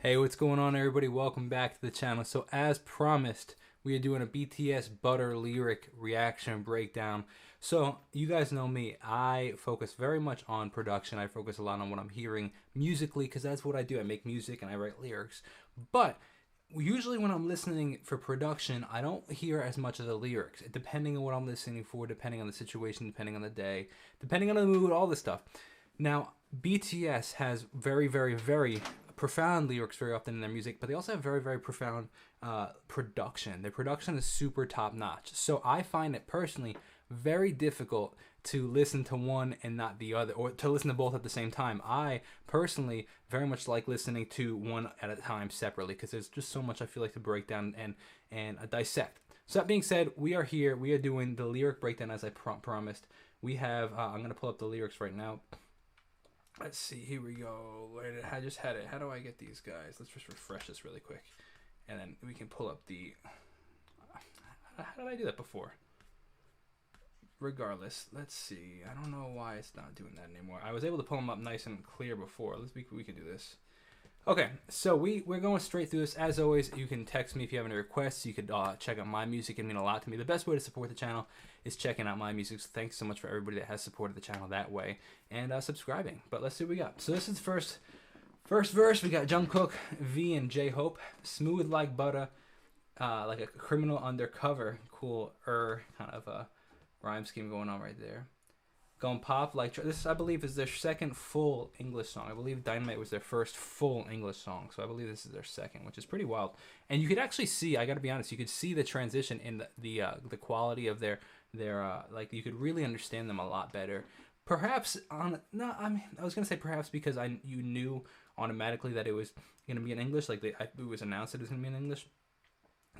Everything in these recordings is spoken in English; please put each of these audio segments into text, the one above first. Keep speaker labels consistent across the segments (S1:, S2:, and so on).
S1: Hey, what's going on, everybody? Welcome back to the channel. So, as promised, we are doing a BTS Butter lyric reaction breakdown. So, you guys know me. I focus very much on production. I focus a lot on what I'm hearing musically because that's what I do. I make music and I write lyrics. But usually, when I'm listening for production, I don't hear as much of the lyrics, depending on what I'm listening for, depending on the situation, depending on the day, depending on the mood, all this stuff. Now, BTS has very, very, very profound lyrics very often in their music, but they also have very, very profound production. Their production is super top notch. So I find it personally very difficult to listen to one and not the other, or to listen to both at the same time. I personally very much like listening to one at a time separately because there's just so much I feel like to break down and dissect. So that being said, we are here. We are doing the lyric breakdown as I promised. We have, I'm going to pull up the lyrics right now. Let's see, here we go. I just had it. How do I get these guys? Let's just refresh this really quick. And then we can pull up the... How did I do that before? Regardless, let's see. I don't know why it's not doing that anymore. I was able to pull them up nice and clear before. We can do this. Okay, so we're going straight through this. As always, you can text me if you have any requests. You could check out my music. It means a lot to me. The best way to support the channel is checking out my music. So thanks so much for everybody that has supported the channel that way and subscribing. But let's see what we got. So this is first verse. We got Jungkook, V, and J-Hope. Smooth like butter, like a criminal undercover. Cool kind of a rhyme scheme going on right there. Going pop like this, I believe, is their second full English song. I believe Dynamite was their first full English song, so I believe this is their second, which is pretty wild. And you could actually see, I got to be honest, you could see the transition in the quality of their like you could really understand them a lot better. Perhaps I was gonna say perhaps because you knew automatically that it was gonna be in English, like it was announced that it was gonna be in English.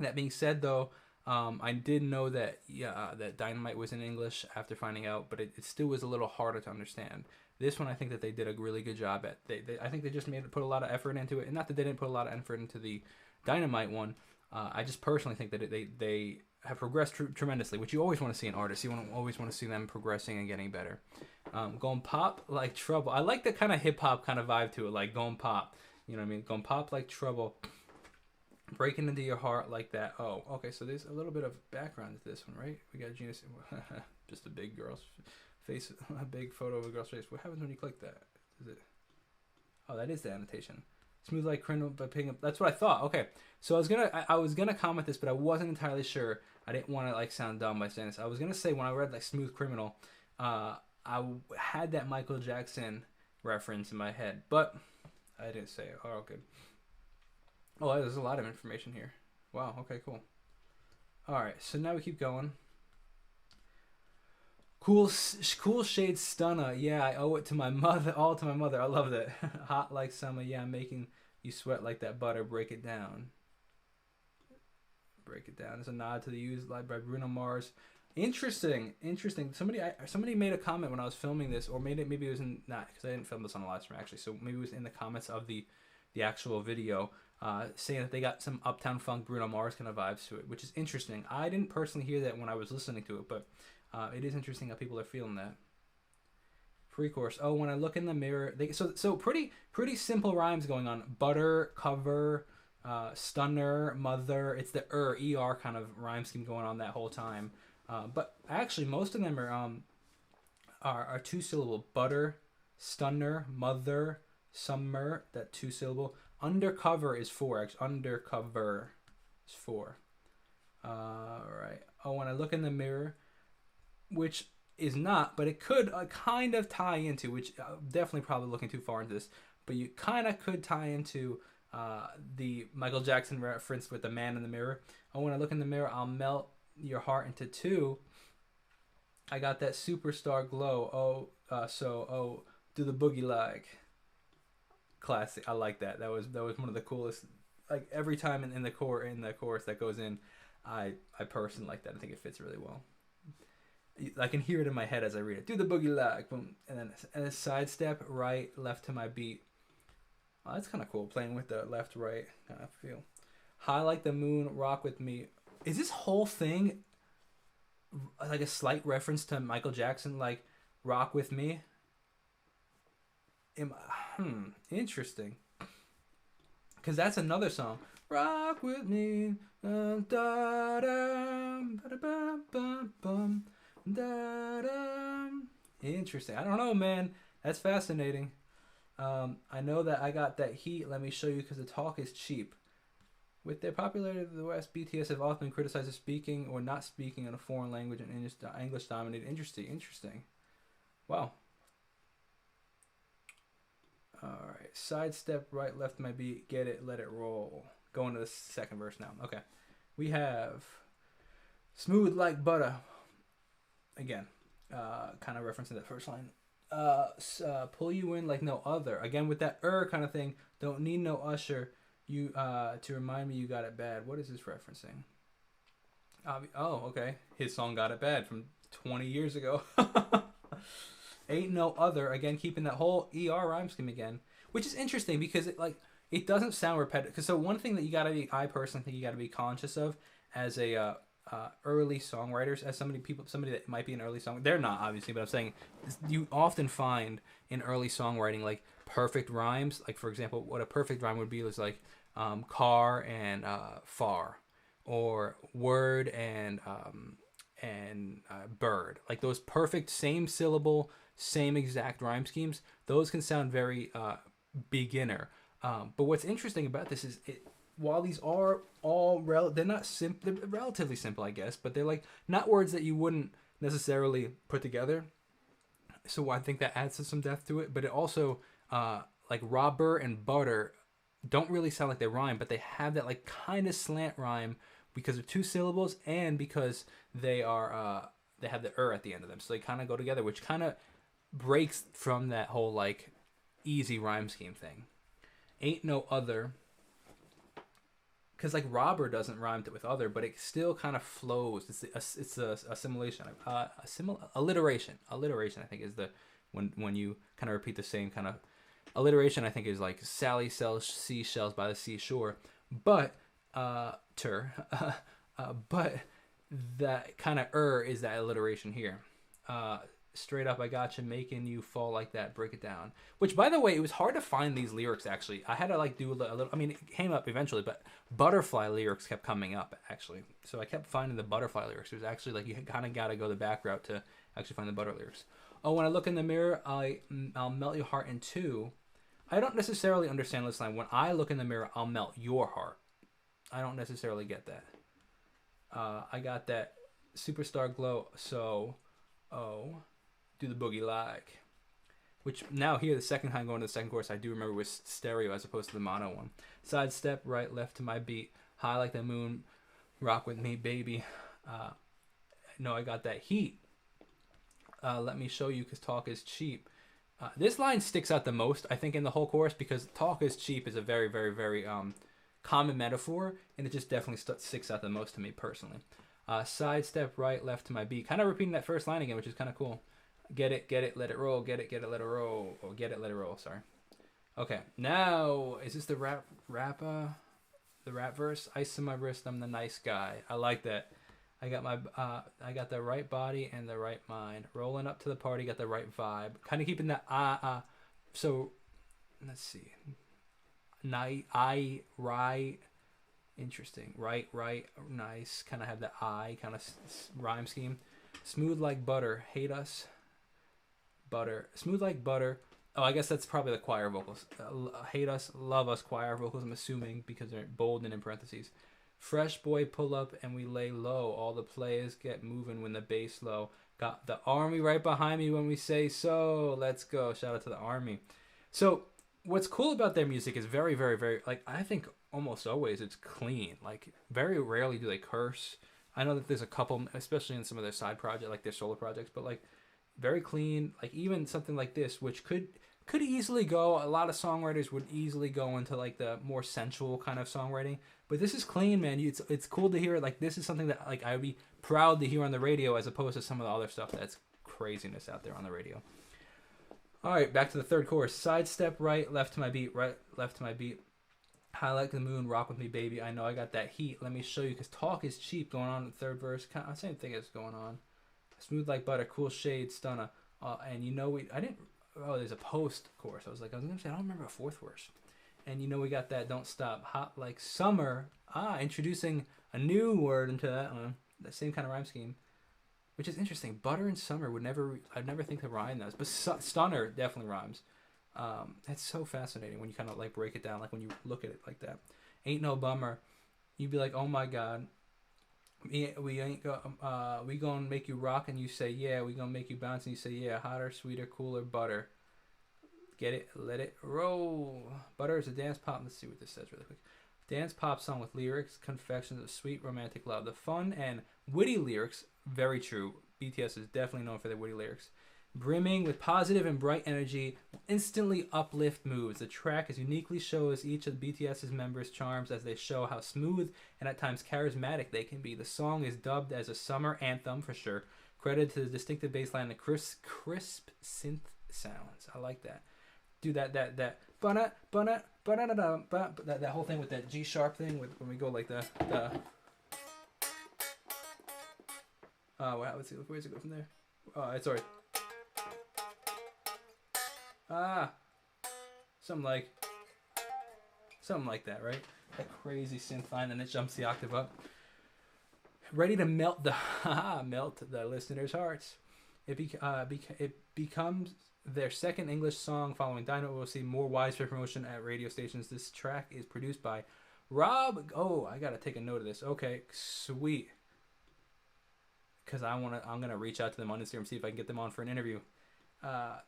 S1: That being said, though. I did know that that Dynamite was in English after finding out, but it still was a little harder to understand. This one, I think that they did a really good job at. I think they just put a lot of effort into it, and not that they didn't put a lot of effort into the Dynamite one. I just personally think that they have progressed tremendously, which you always want to see in artists. You always want to see them progressing and getting better. Going pop like trouble. I like the kind of hip hop kind of vibe to it, like going pop. You know what I mean? Going pop like trouble. Breaking into your heart like that. Oh, okay, so there's a little bit of background to this one, right? We got Genius, just a big girl's face, a big photo of a girl's face. What happens when you click that? Is it? Oh, that is the annotation. Smooth like criminal, but picking up. That's what I thought. Okay, so I was gonna comment this, but I wasn't entirely sure. I didn't want to like sound dumb by saying this. I was gonna say when I read like smooth criminal, I had that Michael Jackson reference in my head, but I didn't say it. Oh, good. Oh, there's a lot of information here. Wow, okay, cool. Alright, so now we keep going. Cool shade stunner. Yeah, I owe it to my mother, all to my mother. I love that. Hot like summer. Yeah, I'm making you sweat like that butter. Break it down. Break it down. It's a nod to the used live by Bruno Mars. Interesting. Somebody made a comment when I was filming this, or maybe it was in, not because I didn't film this on a live stream actually. So maybe it was in the comments of the actual video. Saying that they got some Uptown Funk Bruno Mars kind of vibes to it, which is interesting. I didn't personally hear that when I was listening to it, but it is interesting how people are feeling that. Pre-chorus. Oh, when I look in the mirror, so pretty simple rhymes going on. Butter, cover, stunner, mother. It's the er kind of rhyme scheme going on that whole time. But actually, most of them are two syllable. Butter, stunner, mother, summer. That two syllable. Undercover is 4. Undercover is 4. Right. Oh, when I look in the mirror, which is not, but it could kind of tie into, which definitely probably looking too far into this, but you kind of could tie into the Michael Jackson reference with the man in the mirror. Oh, when I look in the mirror, I'll melt your heart into two. I got that superstar glow. Oh, do the boogie like. Classic. I like that. That was one of the coolest. Like every time in the chorus that goes in, I personally like that. I think it fits really well. I can hear it in my head as I read it. Do the boogie like, boom, and a sidestep, right, left to my beat. Oh, that's kind of cool. Playing with the left, right kind of feel. High like the moon, rock with me. Is this whole thing like a slight reference to Michael Jackson, like rock with me? Interesting. because that's another song. Rock with me. Da, da, da, bum, da, da. Interesting. I don't know, man. That's fascinating. I know that I got that heat. Let me show you because the talk is cheap. With their popularity in the West, BTS have often been criticized as speaking or not speaking in a foreign language and English-dominated industry. Interesting. Wow. Alright. Sidestep, right, left my beat. Get it, let it roll. Going to the second verse now. Okay. We have smooth like butter. Again, kind of referencing that first line. Pull you in like no other. Again, with that kind of thing. Don't need no usher. You to remind me you got it bad. What is this referencing? Oh, okay. His song Got It Bad from 20 years ago. Ain't no other. Again, keeping that whole ER rhyme scheme again, which is interesting because it doesn't sound repetitive. Because so one thing that I personally think you gotta be conscious of as a early songwriters, as somebody that might be an early song, they're not obviously, but I'm saying you often find in early songwriting like perfect rhymes. Like for example, what a perfect rhyme would be is like car and far, or word and bird. Like those perfect same syllable, same exact rhyme schemes. Those can sound very beginner. But what's interesting about this is while these are all they're not they're relatively simple, I guess, but they're like not words that you wouldn't necessarily put together. So I think that adds some depth to it. But it also like robber and butter don't really sound like they rhyme, but they have that like kind of slant rhyme because they're two syllables and because they are they have the at the end of them, so they kind of go together, which kind of breaks from that whole like easy rhyme scheme thing. Ain't no other, because like robber doesn't rhyme with other, but it still kind of flows. It's a assimilation, alliteration. Alliteration, I think, is the when you kind of repeat the same kind of alliteration. I think is like Sally sells seashells by the seashore, but but that kind of is that alliteration here. Straight up, I got you, making you fall like that, break it down. Which, by the way, it was hard to find these lyrics, actually. I had to, like, do a little... I mean, it came up eventually, but butterfly lyrics kept coming up, actually. So I kept finding the butterfly lyrics. It was actually, like, you kind of got to go the back route to actually find the butter lyrics. Oh, when I look in the mirror, I'll melt your heart in two. I don't necessarily understand this line. When I look in the mirror, I'll melt your heart. I don't necessarily get that. I got that superstar glow, so... Oh... do the boogie like, which now here the second time going to the second chorus I do remember was stereo as opposed to the mono one. Side step right left to my beat, high like the moon, rock with me baby. No, I got that heat. Let me show you because talk is cheap. This line sticks out the most, I think, in the whole chorus, because talk is cheap is a very, very, very common metaphor, and it just definitely sticks out the most to me personally. Side step right left to my beat, kind of repeating that first line again, which is kind of cool. Get it, let it roll. Get it, let it roll. Or get it, let it roll. Sorry. Okay, now is this the rap verse? Ice in my wrist, I'm the nice guy. I like that. I got the right body and the right mind. Rolling up to the party, got the right vibe. Kind of keeping that So, let's see. Right. Interesting. Right. Nice. Kind of have the kind of rhyme scheme. Smooth like butter. Hate us. Butter. Smooth like butter. Oh, I guess that's probably the choir vocals. Hate us, love us, choir vocals, I'm assuming, because they're bold and in parentheses. Fresh boy pull up and we lay low. All the players get moving when the bass low. Got the army right behind me when we say so. Let's go. Shout out to the army. So what's cool about their music is very, very, very, like, I think almost always it's clean. Like, very rarely do they curse. I know that there's a couple, especially in some of their side projects, like their solo projects, but like very clean. Like even something like this, which could easily go, a lot of songwriters would easily go into like the more sensual kind of songwriting, but this is clean, man. It's cool to hear. Like this is something that like I would be proud to hear on the radio, as opposed to some of the other stuff that's craziness out there on the radio. All right, back to the third chorus. Side step right left to my beat, right left to my beat. High like the moon, rock with me, baby. I know I got that heat. Let me show you, because talk is cheap going on in the third verse. Kind of same thing is going on. Smooth like butter, cool shade, stunner. And you know, there's a post chorus. I was going to say, I don't remember a fourth verse. And you know we got that don't stop hot like summer. Introducing a new word into that one. The same kind of rhyme scheme, which is interesting. Butter and summer would never. I'd never think to rhyme those, but stunner definitely rhymes. That's so fascinating when you kind of like break it down, like when you look at it like that. Ain't no bummer. You'd be like, oh my god, we ain't go. We gonna make you rock, and you say yeah. We gonna make you bounce, and you say yeah. Hotter, sweeter, cooler, butter. Get it? Let it roll. Butter is a dance pop. Let's see what this says really quick. Dance pop song with lyrics, confections of sweet romantic love. The fun and witty lyrics, very true. BTS is definitely known for their witty lyrics. Brimming with positive and bright energy, will instantly uplift moods. The track is uniquely shows each of BTS's members' charms as they show how smooth and at times charismatic they can be. The song is dubbed as a summer anthem for sure. Credited to the distinctive bass line and crisp synth sounds. I like that. Do that that whole thing with that G sharp thing with when we go like the wow, let's see, where does it go from there? It's alright. Something like that, right? That crazy synth line, and it jumps the octave up. Ready to melt the listeners' hearts. It becomes their second English song following Dynamite. We'll see more widespread promotion at radio stations. This track is produced by Rob. Oh, I gotta take a note of this. Okay, sweet. Because I'm gonna reach out to them on Instagram, see if I can get them on for an interview.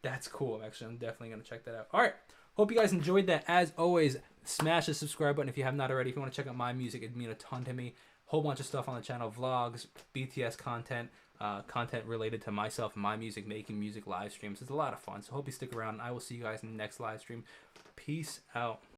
S1: That's cool. Actually, I'm definitely gonna check that out. All right. Hope you guys enjoyed that. As always, smash the subscribe button if you have not already. If you want to check out my music, it'd mean a ton to me. Whole bunch of stuff on the channel, vlogs, BTS content. Content related to myself and my music, making music, live streams. It's a lot of fun. So hope you stick around. I will see you guys in the next live stream. Peace out.